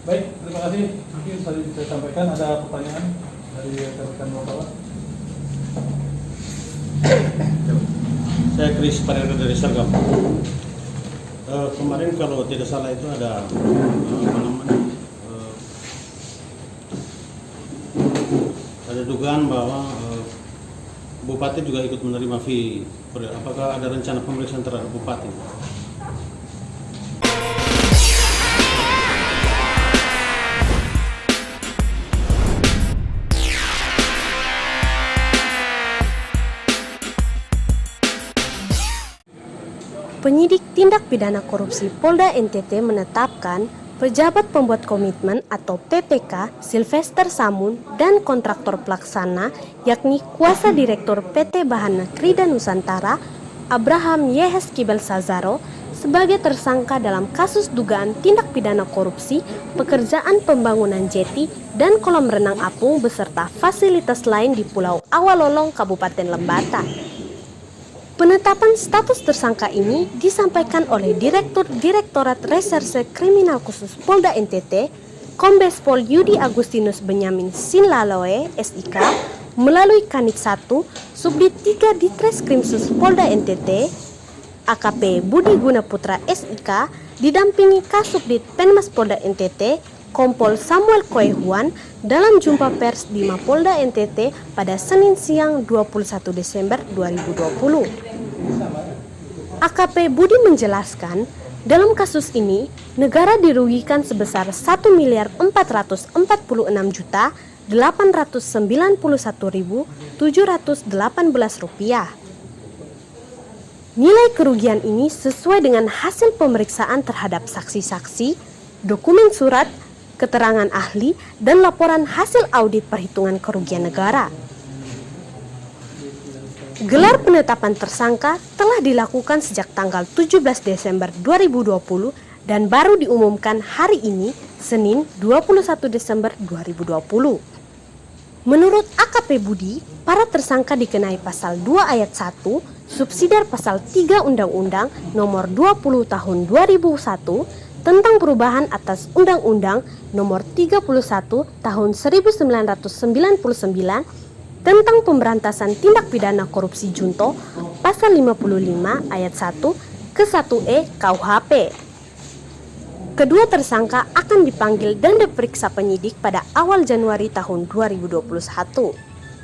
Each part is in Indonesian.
Baik, terima kasih. Mungkin saya sampaikan ada pertanyaan dari rekan-rekan wartawan. Saya Kris Panero dari Sergam. Kemarin kalau tidak salah itu ada ada dugaan bahwa Bupati juga ikut menerima fee. Apakah ada rencana pemeriksaan terhadap Bupati? Penyidik Tindak Pidana Korupsi Polda NTT menetapkan pejabat pembuat komitmen atau PPK Sylvester Samun dan kontraktor pelaksana yakni kuasa direktur PT Bahan Krida Nusantara Abraham Yehezki Belsazaro sebagai tersangka dalam kasus dugaan tindak pidana korupsi pekerjaan pembangunan jeti dan kolam renang apung beserta fasilitas lain di Pulau Awalolong, Kabupaten Lembata. Penetapan status tersangka ini disampaikan oleh Direktur Direktorat Reserse Kriminal Khusus Polda NTT, Kombes Pol Yudi Agustinus Benyamin Sinlaloe, SIK, melalui Kanit 1, Subdit 3 Ditreskrimsus Polda NTT, AKP Budi Gunaputra SIK, didampingi Kasubdit Penmas Polda NTT, Kompol Samuel Koehuan dalam jumpa pers di Mapolda NTT pada Senin siang 21 Desember 2020. AKP Budi menjelaskan, dalam kasus ini negara dirugikan sebesar Rp1.446.891.718. Nilai kerugian ini sesuai dengan hasil pemeriksaan terhadap saksi-saksi, dokumen surat, keterangan ahli, dan laporan hasil audit perhitungan kerugian negara. Gelar penetapan tersangka telah dilakukan sejak tanggal 17 Desember 2020 dan baru diumumkan hari ini, Senin 21 Desember 2020. Menurut AKP Budi, para tersangka dikenai pasal 2 ayat 1, subsidiar pasal 3 Undang-Undang Nomor 20 Tahun 2001 tentang perubahan atas Undang-Undang Nomor 31 Tahun 1999 tentang pemberantasan tindak pidana korupsi junto, pasal 55 ayat 1 ke 1E KUHP. Kedua tersangka akan dipanggil dan diperiksa penyidik pada awal Januari tahun 2021.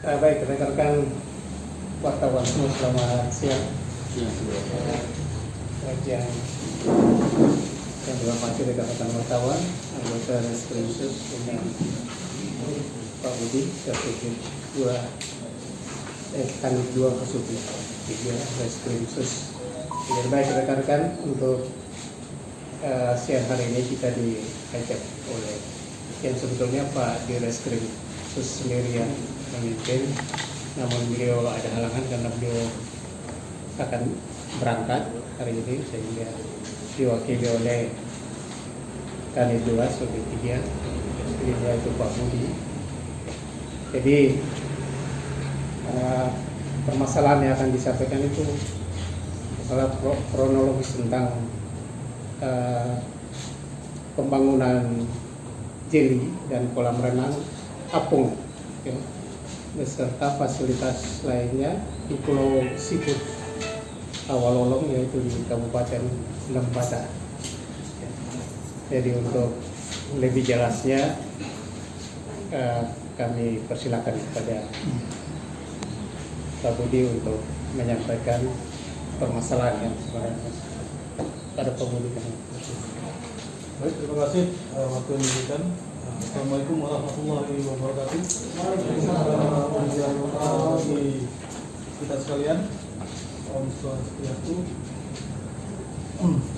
Baik, rekan-rekan wartawan semua, selamat siang. Yang dihormati rekan-rekan wartawan, anggota Reskrimsus dengan Pak Budi, Kasubdit 2 Kanit 2 Kasubdit 3 Reskrimsus. Baik rekan-rekan, untuk siang hari ini kita diajak oleh yang sebetulnya Pak di Reskrimsus sendiri yang memimpin, namun beliau ada halangan karena beliau akan berangkat hari ini sehingga diwakili oleh Kanit 2 Subdit 3 yaitu Pak Budi. Jadi permasalahan yang akan disampaikan itu masalah kronologis tentang pembangunan jeli dan kolam renang apung, ya, beserta fasilitas lainnya di Pulau Siput Awalolong, yaitu di Kabupaten Lembata. Jadi untuk lebih jelasnya kami persilakan kepada Pak Budi untuk menyampaikan permasalahan yang sebenarnya pada Pak Budi. Baik, terima kasih waktu yang diberikan. Assalamualaikum warahmatullahi wabarakatuh. Bagi kita sekalian, Om Swastiastu.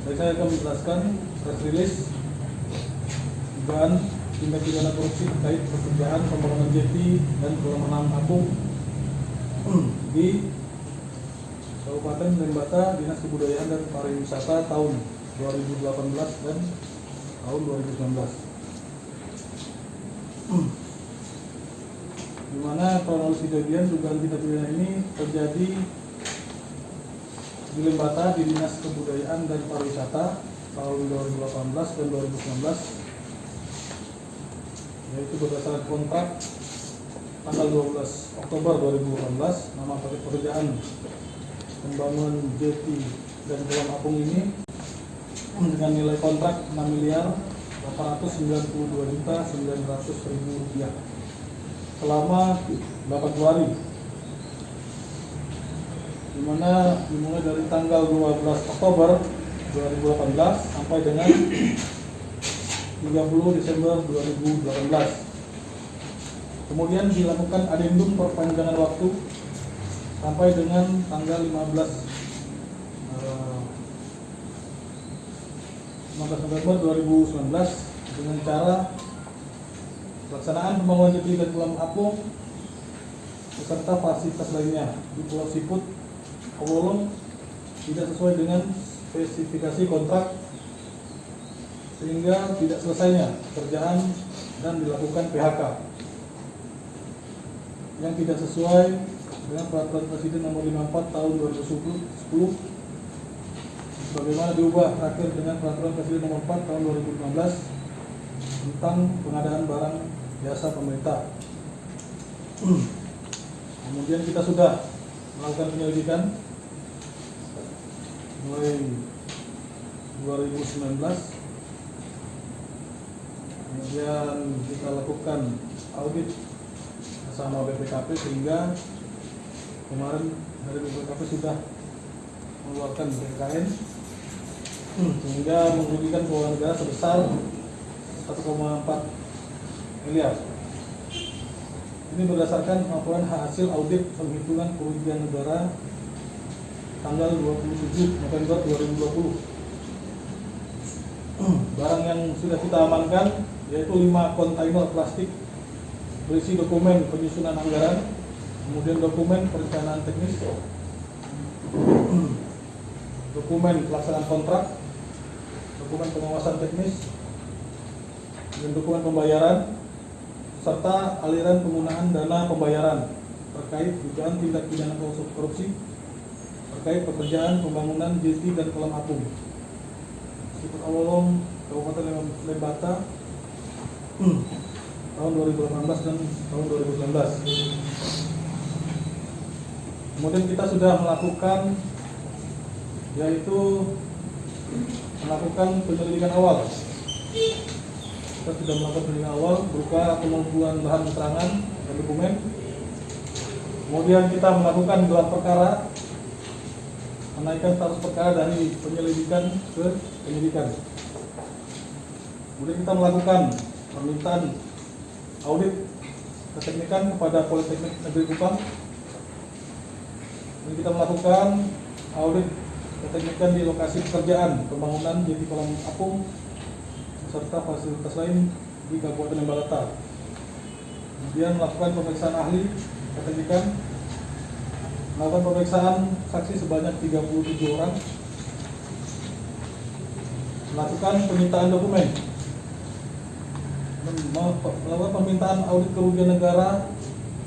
Baik, saya akan menjelaskan press release dugaan tindak pidana korupsi terkait pekerjaan pembangunan jeti dan kolam renang apung di Kabupaten Lembata, Dinas Kebudayaan dan Pariwisata tahun 2018 dan tahun 2019. Di mana kronologi kejadian dugaan tindak pidana ini terjadi di Lembata di Dinas Kebudayaan dan Pariwisata tahun 2018 dan 2019 yaitu berdasarkan kontrak tanggal 12 Oktober 2018, nama paket pekerjaan pembangunan jeti dan kolam apung ini dengan nilai kontrak Rp6.892.900.000 selama 80 hari, di mana dimulai dari tanggal 12 Oktober 2018 sampai dengan 30 Desember 2018. Kemudian dilakukan adendum perpanjangan waktu sampai dengan tanggal 15 November 2019 dengan cara pelaksanaan pembangunan jeti dan kolam apung beserta fasilitas lainnya di Pulau Siput, Awolong tidak sesuai dengan spesifikasi kontrak sehingga tidak selesainya pekerjaan dan dilakukan PHK yang tidak sesuai dengan Peraturan Presiden Nomor 54 Tahun 2010 sebagaimana diubah terakhir dengan Peraturan Presiden Nomor 4 Tahun 2015 tentang pengadaan barang jasa pemerintah. Kemudian kita sudah melakukan penyelidikan mulai 2019, kemudian kita lakukan audit bersama BPKP sehingga kemarin dari BPKP sudah mengeluarkan BKN sehingga merugikan keuangan negara sebesar 1,4 miliar. Ini berdasarkan laporan hasil audit penghitungan kerugian negara tanggal 27 November 2020. Barang yang sudah kita amankan yaitu 5 kontainer plastik berisi dokumen penyusunan anggaran, kemudian dokumen perencanaan teknis, dokumen pelaksanaan kontrak, dokumen pengawasan teknis, dan dokumen pembayaran, serta aliran penggunaan dana pembayaran terkait dugaan tindak pidana korupsi terkait pekerjaan pembangunan jeti dan kolam apung Siput Awolong, Kabupaten Lembata tahun 2018 dan tahun 2019. Kemudian kita sudah melakukan penyelidikan awal. Kita sudah melakukan penyelidikan awal berupa pengumpulan bahan keterangan dan dokumen. Kemudian kita melakukan gelar perkara, menaikkan status perkara dari penyelidikan ke penyidikan. Kemudian kita melakukan permintaan audit keteknikan kepada Politeknik Negeri Kupang. Dan kita melakukan audit keteknikan di lokasi pekerjaan pembangunan jeti kolam apung serta fasilitas lain di Kabupaten Lembata. Kemudian melakukan pemeriksaan ahli keteknikan, melakukan pemeriksaan saksi sebanyak 37 orang, melakukan penyitaan dokumen, melakukan permintaan audit kerugian negara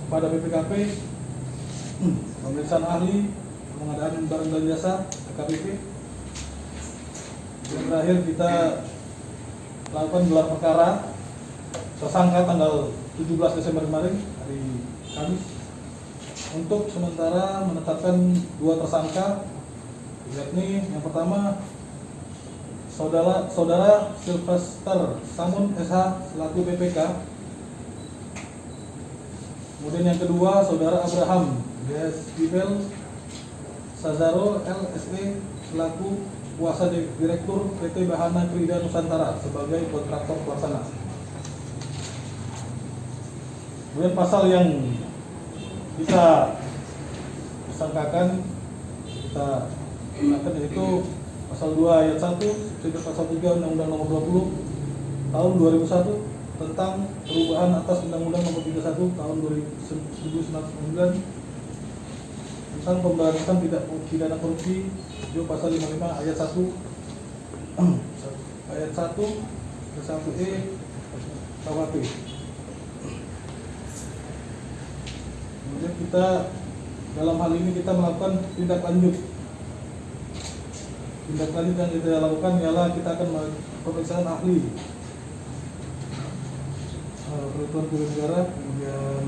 kepada BPKP, pemeriksaan ahli, pengadaan barang dan jasa KPP. Dan terakhir kita lakukan gelar perkara tersangka tanggal 17 Desember kemarin, hari Kamis, untuk sementara menetapkan 2 tersangka, yakni yang pertama Saudara Sylvester Samun SH selaku PPK. Kemudian yang kedua Saudara Abraham Desibel Sazaro LSE selaku kuasa direktur PT Bahana Krida Nusantara sebagai kontraktor pelaksana. Kemudian pasal yang kita disangkakan, kita gunakan yaitu pasal 2 ayat 1, subsidi pasal 3 Undang-Undang Nomor 20 Tahun 2001 tentang perubahan atas Undang-Undang Nomor 31 Tahun 1999 tentang pemberantasan tindak pidana korupsi, juga pasal 55 ayat 1 ayat 1 ke 1E KUHP. Kemudian kita dalam hal ini kita melakukan tindak lanjut yang kita lakukan ialah kita akan pemeriksaan ahli Satuan Kurir Negara. Kemudian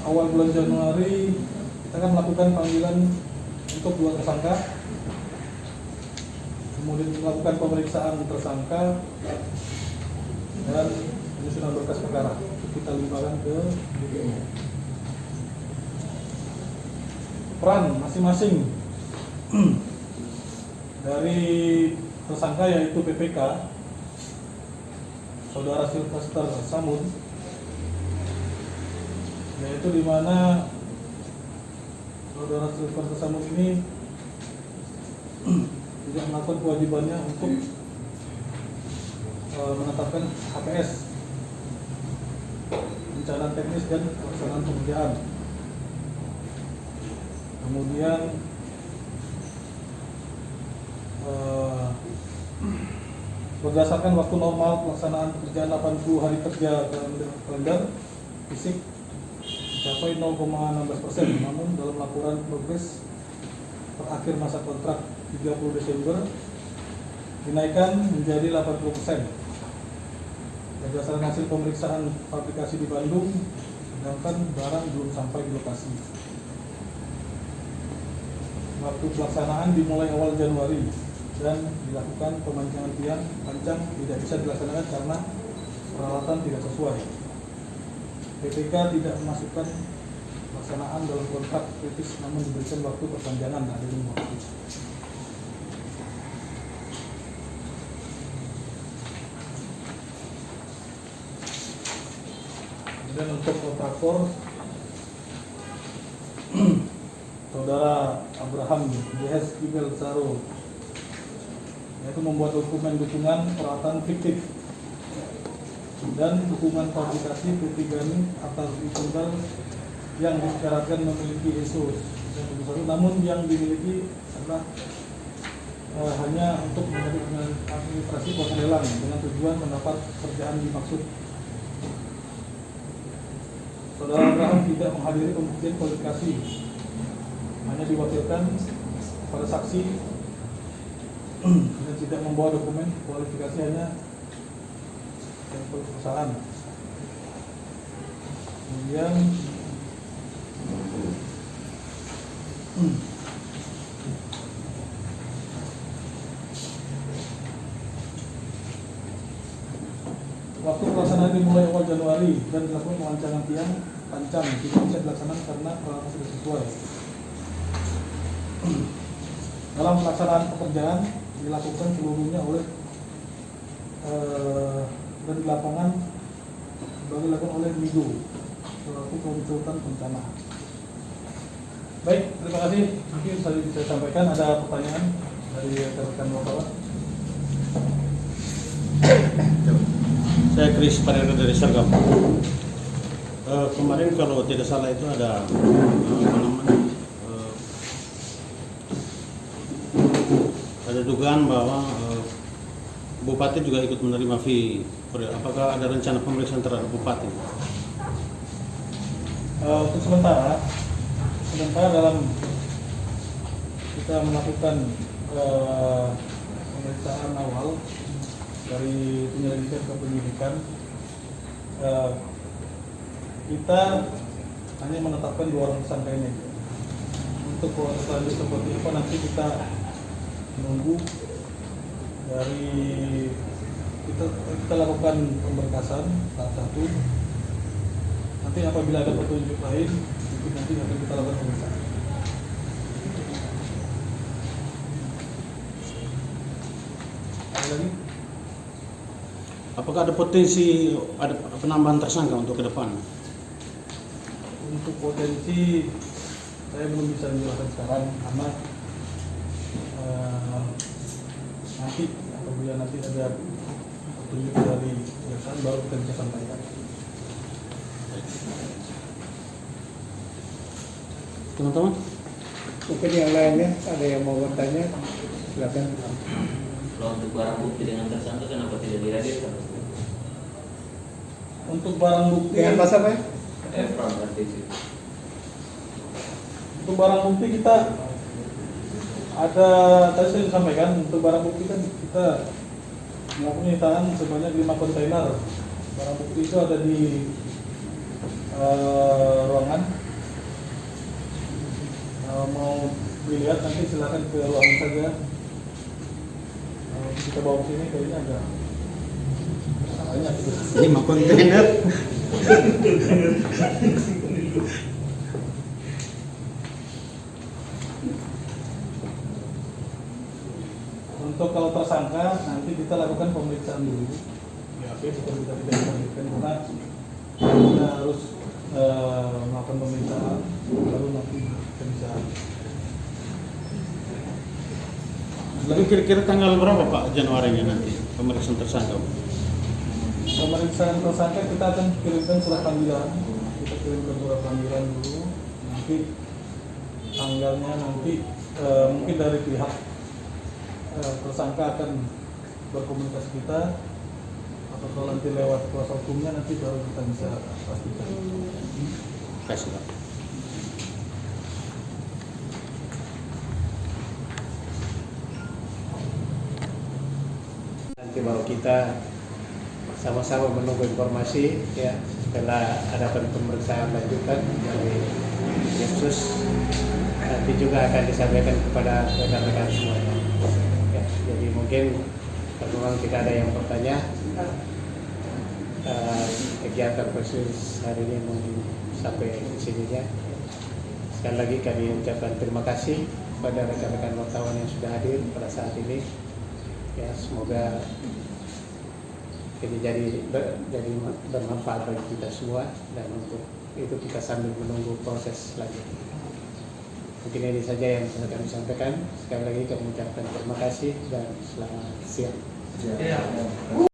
awal bulan Januari kita akan melakukan panggilan untuk 2 tersangka, kemudian melakukan pemeriksaan tersangka dan penyusunan berkas perkara. Kita limpahkan ke DPO. Peran masing-masing dari tersangka yaitu PPK, saudara Sylvester Samun, yaitu di mana saudara Sylvester Samun ini tidak melakukan kewajibannya untuk menetapkan HPS, perencanaan teknis dan pelaksanaan pengerjaan. Kemudian berdasarkan waktu normal pelaksanaan pekerjaan 80 hari kerja kalender fisik mencapai 0,16%, namun dalam laporan progres terakhir masa kontrak 30 Desember dinaikkan menjadi 80%. Berdasarkan hasil pemeriksaan fabrikasi di Bandung, sedangkan barang belum sampai di lokasi. Waktu pelaksanaan dimulai awal Januari dan dilakukan pemancangan tiang pancang tidak bisa dilaksanakan karena peralatan tidak sesuai. PPK tidak memasukkan pelaksanaan dalam kontrak kritis, namun diberikan waktu perpanjangan dari waktu. Dan untuk kontraktor saudara Abraham JS Kibel Saro, yaitu membuat dokumen dukungan peralatan fiktif dan dukungan fabrikasi putih gani atas tunggal yang disyaratkan memiliki ISO 91, namun yang dimiliki adalah hanya untuk menjadi administrasi pos lelang dengan tujuan mendapat pekerjaan dimaksud. Saudara Abraham tidak menghadiri pembuktian kualifikasi, hanya diwakilkan pada saksi dan tidak membawa dokumen kualifikasi, hanya sampel perusahaan. Kemudian waktu pelaksanaan dimulai awal Januari dan dilakukan pemancangan tiang pancang tidak bisa dilaksanakan karena peralatan tidak sesuai. Dalam pelaksanaan pekerjaan dilakukan seluruhnya oleh dan di lapangan dilakukan oleh MIDO selaku konsultan perencanaan. Baik, terima kasih. Mungkin saya bisa sampaikan ada pertanyaan dari rekan wartawan. Saya Kris Parera dari Sergap. Kemarin kalau tidak salah itu ada ada dugaan bahwa Bupati juga ikut menerima fee. Apakah ada rencana pemeriksaan terhadap Bupati? Untuk sementara dalam kita melakukan pemeriksaan awal dari penyelidikan ke penyidikan, kita hanya menetapkan 2 orang tersangka ini. Untuk proses lanjut seperti apa nanti kita menunggu dari kita lakukan pemberkasan tahap 1. Nanti apabila ada petunjuk lain, mungkin nanti akan kita lakukan pemeriksaan. Ada lagi? Apakah ada potensi ada penambahan tersangka untuk ke depan? Untuk potensi saya belum bisa menjelaskan sekarang karena nanti apabila nanti ada petunjuk dari kejaksaan baru kita bisa sampaikan. Teman-teman? Mungkin yang lainnya ada yang mau bertanya, silakan. Kalau untuk barang bukti dengan tersangka kenapa tidak dihadirkan? Untuk barang bukti Dengan bahasa apa ya? Efron berarti sih. Untuk barang bukti kita ada, tadi saya sampaikan, untuk barang bukti kan kita melakukan penyitaan sebanyak 5 kontainer Barang bukti itu ada di ruangan. Mau dilihat nanti silakan ke ruangan saja. Kita bawa ke sini kayaknya agak banyak gitu. 5 kontainer. Untuk kalau tersangka nanti kita lakukan pemeriksaan dulu. Ya, oke, supaya kita tidak dilanjutkan karena kita harus melakukan pemeriksaan baru nanti kita bisa. Lalu kira-kira tanggal berapa Pak Januarinya nanti pemeriksaan tersangka? Pemeriksaan tersangka kita akan kirimkan surat panggilan. Kita kirimkan surat panggilan dulu. Nanti tanggalnya nanti mungkin dari pihak tersangka akan berkomunikasi kita, atau kalau nanti lewat kuasa hukumnya nanti baru kita bisa pastikan. Kasih Pak. Nanti baru kita sama-sama menunggu informasi ya setelah ada pemeriksaan lanjutan dari Yesus, nanti juga akan disampaikan kepada rekan-rekan semuanya. Ya, jadi mungkin kalau memang tidak ada yang bertanya, kegiatan proses hari ini mungkin sampai di sini ya. Sekali lagi kami ucapkan terima kasih kepada rekan-rekan wartawan yang sudah hadir pada saat ini. Ya, semoga ini jadi bermanfaat bagi kita semua, dan untuk itu kita sambil menunggu proses selanjutnya. Mungkin ini saja yang bisa kami sampaikan. Sekali lagi kami ucapkan terima kasih dan selamat siang.